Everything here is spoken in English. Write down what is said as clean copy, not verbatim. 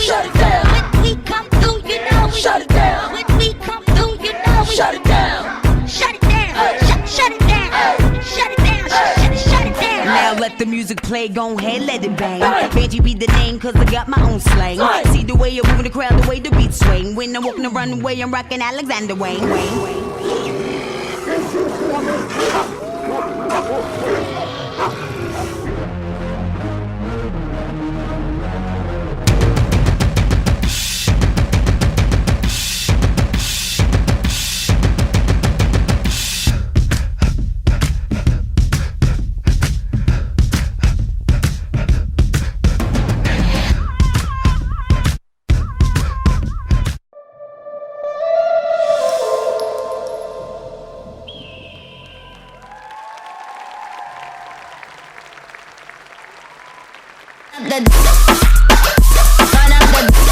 shut it down. When we come through, you know we Shut it down. When we come through, you know we Shut it down. Shut it down. Shut it down. Shut it down. Shut it down. Now let the music play, gon' ahead, let it bang. Benji be the name, cause I got my own slang. Right. See the way you're moving the crowd, the way the beat swing. When I'm walking the runway, I'm rocking Alexander Wayne. One of the